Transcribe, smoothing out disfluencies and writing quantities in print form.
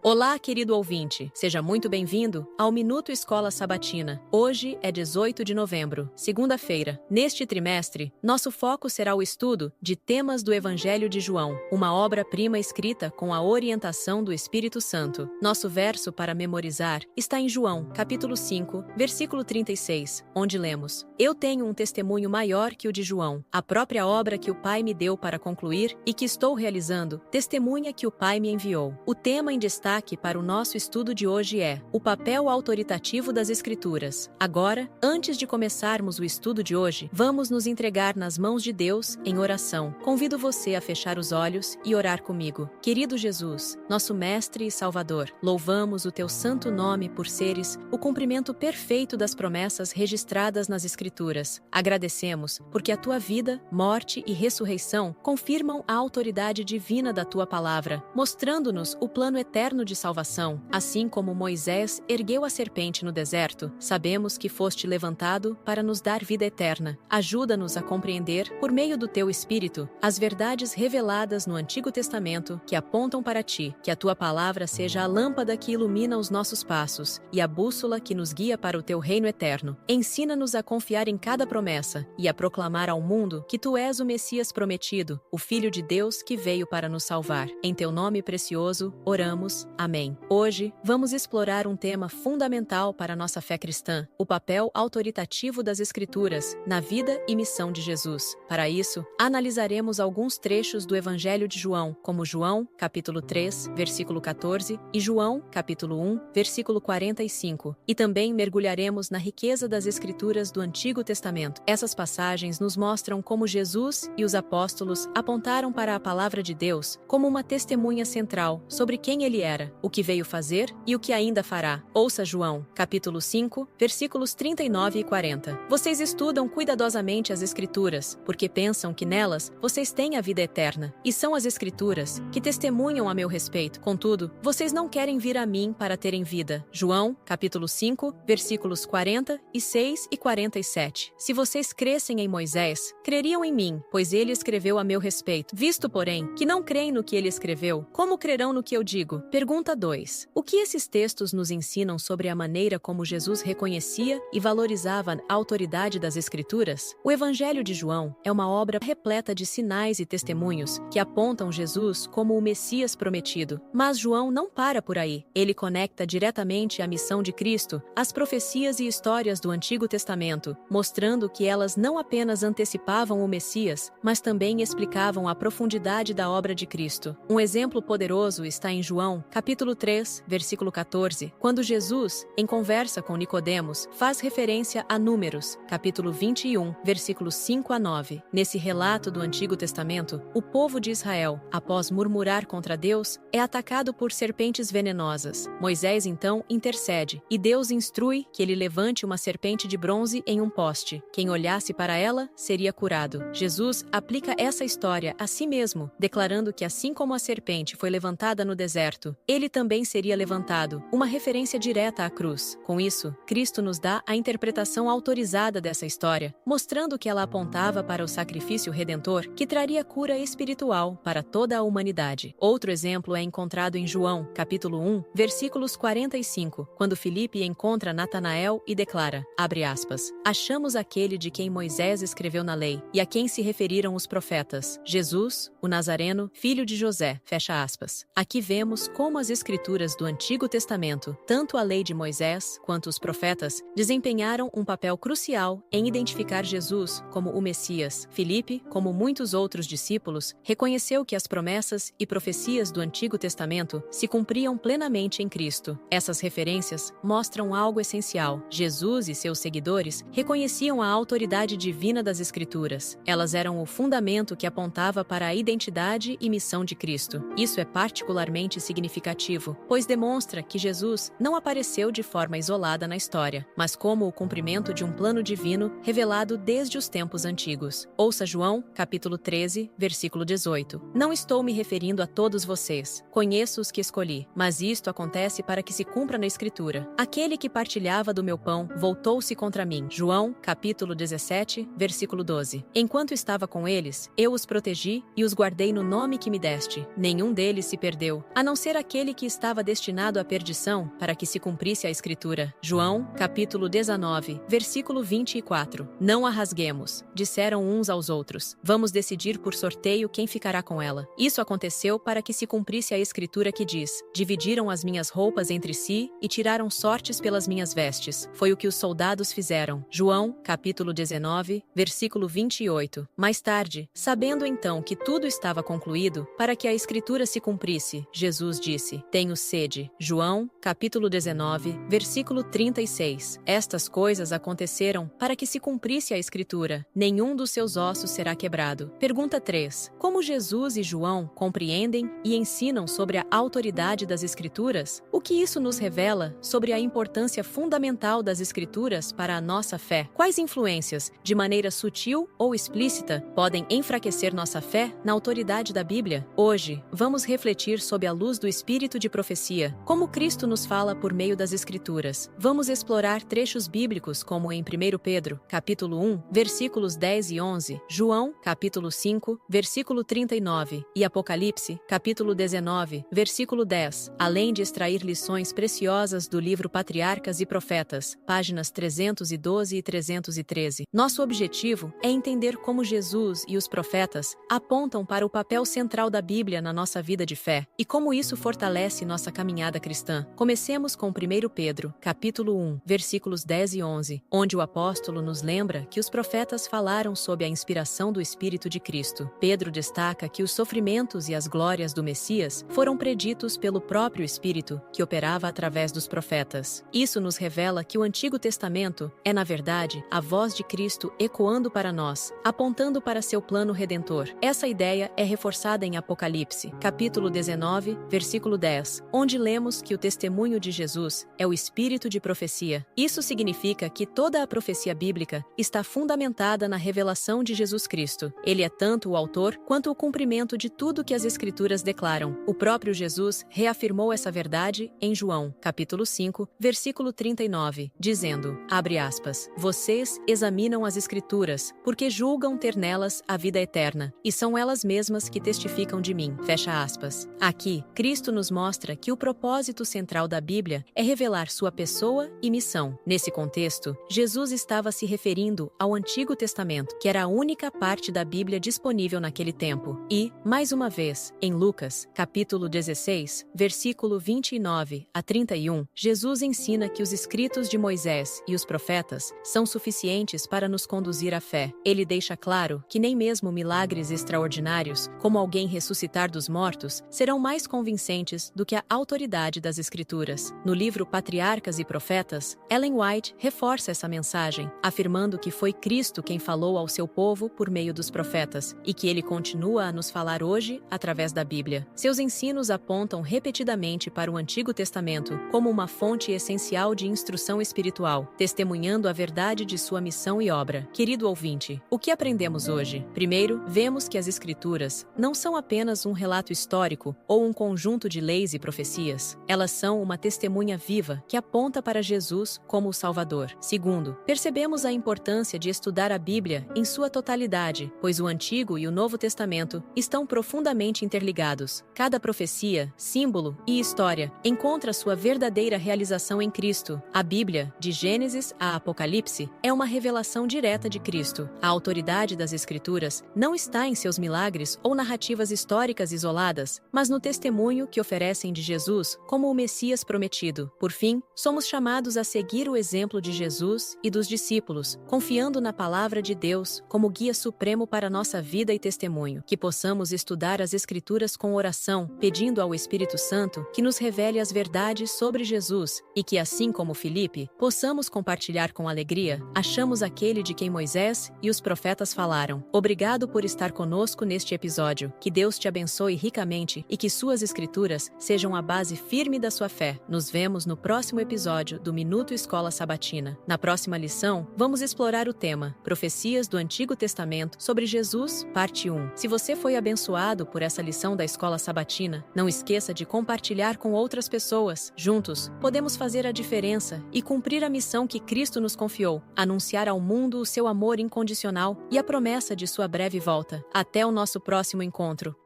Olá, querido ouvinte, seja muito bem-vindo ao Minuto Escola Sabatina. Hoje é 18 de novembro, segunda-feira. Neste trimestre, nosso foco será o estudo de temas do Evangelho de João, uma obra-prima escrita com a orientação do Espírito Santo. Nosso verso para memorizar está em João, capítulo 5, versículo 36, onde lemos: Eu tenho um testemunho maior que o de João. A própria obra que o Pai me deu para concluir e que estou realizando, testemunha que o Pai me enviou. O tema em destaque para o nosso estudo de hoje é o papel autoritativo das Escrituras. Agora, antes de começarmos o estudo de hoje, vamos nos entregar nas mãos de Deus em oração. Convido você a fechar os olhos e orar comigo. Querido Jesus, nosso Mestre e Salvador, louvamos o Teu santo nome por seres o cumprimento perfeito das promessas registradas nas Escrituras. Agradecemos porque a Tua vida, morte e ressurreição confirmam a autoridade divina da Tua palavra, mostrando-nos o plano eterno de salvação. Assim como Moisés ergueu a serpente no deserto, sabemos que foste levantado para nos dar vida eterna. Ajuda-nos a compreender, por meio do Teu Espírito, as verdades reveladas no Antigo Testamento que apontam para Ti. Que a Tua palavra seja a lâmpada que ilumina os nossos passos e a bússola que nos guia para o Teu reino eterno. Ensina-nos a confiar em cada promessa e a proclamar ao mundo que Tu és o Messias prometido, o Filho de Deus que veio para nos salvar. Em Teu nome precioso, oramos. Amém. Hoje, vamos explorar um tema fundamental para a nossa fé cristã: o papel autoritativo das Escrituras na vida e missão de Jesus. Para isso, analisaremos alguns trechos do Evangelho de João, como João, capítulo 3, versículo 14, e João, capítulo 1, versículo 45, e também mergulharemos na riqueza das Escrituras do Antigo Testamento. Essas passagens nos mostram como Jesus e os apóstolos apontaram para a palavra de Deus como uma testemunha central sobre quem Ele era, o que veio fazer e o que ainda fará. Ouça João, capítulo 5, versículos 39 e 40. Vocês estudam cuidadosamente as Escrituras, porque pensam que nelas vocês têm a vida eterna, e são as Escrituras que testemunham a meu respeito. Contudo, vocês não querem vir a mim para terem vida. João, capítulo 5, versículos 46 e 47. Se vocês crescem em Moisés, creriam em mim, pois ele escreveu a meu respeito. Visto, porém, que não creem no que ele escreveu, como crerão no que eu digo? Pergunta 2. O que esses textos nos ensinam sobre a maneira como Jesus reconhecia e valorizava a autoridade das Escrituras? O Evangelho de João é uma obra repleta de sinais e testemunhos que apontam Jesus como o Messias prometido. Mas João não para por aí. Ele conecta diretamente a missão de Cristo às profecias e histórias do Antigo Testamento, mostrando que elas não apenas antecipavam o Messias, mas também explicavam a profundidade da obra de Cristo. Um exemplo poderoso está em João, capítulo 3, versículo 14, quando Jesus, em conversa com Nicodemos, faz referência a Números, capítulo 21, versículos 5 a 9. Nesse relato do Antigo Testamento, o povo de Israel, após murmurar contra Deus, é atacado por serpentes venenosas. Moisés então intercede, e Deus instrui que ele levante uma serpente de bronze em um poste. Quem olhasse para ela seria curado. Jesus aplica essa história a si mesmo, declarando que assim como a serpente foi levantada no deserto, ele também seria levantado, uma referência direta à cruz. Com isso, Cristo nos dá a interpretação autorizada dessa história, mostrando que ela apontava para o sacrifício redentor que traria cura espiritual para toda a humanidade. Outro exemplo é encontrado em João, capítulo 1, versículos 45, quando Filipe encontra Natanael e declara, abre aspas, achamos aquele de quem Moisés escreveu na lei, e a quem se referiram os profetas, Jesus, o Nazareno, filho de José, fecha aspas. Aqui vemos como as Escrituras do Antigo Testamento, tanto a lei de Moisés quanto os profetas, desempenharam um papel crucial em identificar Jesus como o Messias. Filipe, como muitos outros discípulos, reconheceu que as promessas e profecias do Antigo Testamento se cumpriam plenamente em Cristo. Essas referências mostram algo essencial. Jesus e seus seguidores reconheciam a autoridade divina das Escrituras. Elas eram o fundamento que apontava para a identidade e missão de Cristo. Isso é particularmente significativo, pois demonstra que Jesus não apareceu de forma isolada na história, mas como o cumprimento de um plano divino revelado desde os tempos antigos. Ouça João, capítulo 13, versículo 18. Não estou me referindo a todos vocês. Conheço os que escolhi, mas isto acontece para que se cumpra na Escritura. Aquele que partilhava do meu pão voltou-se contra mim. João, capítulo 17, versículo 12. Enquanto estava com eles, eu os protegi e os guardei no nome que me deste. Nenhum deles se perdeu, a não ser aquele aquele que estava destinado à perdição, para que se cumprisse a Escritura. João, capítulo 19, versículo 24. Não a rasguemos, disseram uns aos outros. Vamos decidir por sorteio quem ficará com ela. Isso aconteceu para que se cumprisse a Escritura que diz: dividiram as minhas roupas entre si e tiraram sortes pelas minhas vestes. Foi o que os soldados fizeram. João, capítulo 19, versículo 28. Mais tarde, sabendo então que tudo estava concluído, para que a Escritura se cumprisse, Jesus disse: tenho sede. João, capítulo 19, versículo 36. Estas coisas aconteceram para que se cumprisse a Escritura: nenhum dos seus ossos será quebrado. Pergunta 3. Como Jesus e João compreendem e ensinam sobre a autoridade das Escrituras? O que isso nos revela sobre a importância fundamental das Escrituras para a nossa fé? Quais influências, de maneira sutil ou explícita, podem enfraquecer nossa fé na autoridade da Bíblia? Hoje, vamos refletir sob a luz do Espírito de profecia, como Cristo nos fala por meio das Escrituras. Vamos explorar trechos bíblicos como em 1 Pedro, capítulo 1, versículos 10 e 11, João, capítulo 5, versículo 39 e Apocalipse, capítulo 19, versículo 10, além de extrair lições preciosas do livro Patriarcas e Profetas, páginas 312 e 313. Nosso objetivo é entender como Jesus e os profetas apontam para o papel central da Bíblia na nossa vida de fé e como isso fortalece nossa caminhada cristã. Comecemos com 1 Pedro, capítulo 1, versículos 10 e 11, onde o apóstolo nos lembra que os profetas falaram sob a inspiração do Espírito de Cristo. Pedro destaca que os sofrimentos e as glórias do Messias foram preditos pelo próprio Espírito, que operava através dos profetas. Isso nos revela que o Antigo Testamento é, na verdade, a voz de Cristo ecoando para nós, apontando para seu plano redentor. Essa ideia é reforçada em Apocalipse, capítulo 19, versículo 10, onde lemos que o testemunho de Jesus é o espírito de profecia. Isso significa que toda a profecia bíblica está fundamentada na revelação de Jesus Cristo. Ele é tanto o autor quanto o cumprimento de tudo que as Escrituras declaram. O próprio Jesus reafirmou essa verdade em João, capítulo 5, versículo 39, dizendo, abre aspas, vocês examinam as Escrituras, porque julgam ter nelas a vida eterna, e são elas mesmas que testificam de mim, fecha aspas. Aqui, Cristo nos mostra que o propósito central da Bíblia é revelar sua pessoa e missão. Nesse contexto, Jesus estava se referindo ao Antigo Testamento, que era a única parte da Bíblia disponível naquele tempo. E, mais uma vez, em Lucas, capítulo 16, versículo 29 a 31, Jesus ensina que os escritos de Moisés e os profetas são suficientes para nos conduzir à fé. Ele deixa claro que nem mesmo milagres extraordinários, como alguém ressuscitar dos mortos, serão mais convincentes do que a autoridade das Escrituras. No livro Patriarcas e Profetas, Ellen White reforça essa mensagem, afirmando que foi Cristo quem falou ao seu povo por meio dos profetas, e que ele continua a nos falar hoje através da Bíblia. Seus ensinos apontam repetidamente para o Antigo Testamento como uma fonte essencial de instrução espiritual, testemunhando a verdade de sua missão e obra. Querido ouvinte, o que aprendemos hoje? Primeiro, vemos que as Escrituras não são apenas um relato histórico ou um conjunto de leis e profecias. Elas são uma testemunha viva que aponta para Jesus como o Salvador. Segundo, percebemos a importância de estudar a Bíblia em sua totalidade, pois o Antigo e o Novo Testamento estão profundamente interligados. Cada profecia, símbolo e história encontra sua verdadeira realização em Cristo. A Bíblia, de Gênesis a Apocalipse, é uma revelação direta de Cristo. A autoridade das Escrituras não está em seus milagres ou narrativas históricas isoladas, mas no testemunho que oferecem de Jesus como o Messias prometido. Por fim, somos chamados a seguir o exemplo de Jesus e dos discípulos, confiando na palavra de Deus como guia supremo para nossa vida e testemunho. Que possamos estudar as Escrituras com oração, pedindo ao Espírito Santo que nos revele as verdades sobre Jesus e que, assim como Filipe, possamos compartilhar com alegria: achamos aquele de quem Moisés e os profetas falaram. Obrigado por estar conosco neste episódio. Que Deus te abençoe ricamente e que suas Escrituras sejam a base firme da sua fé. Nos vemos no próximo episódio do Minuto Escola Sabatina. Na próxima lição, vamos explorar o tema Profecias do Antigo Testamento sobre Jesus, parte 1. Se você foi abençoado por essa lição da Escola Sabatina, não esqueça de compartilhar com outras pessoas. Juntos, podemos fazer a diferença e cumprir a missão que Cristo nos confiou: anunciar ao mundo o seu amor incondicional e a promessa de sua breve volta. Até o nosso próximo encontro.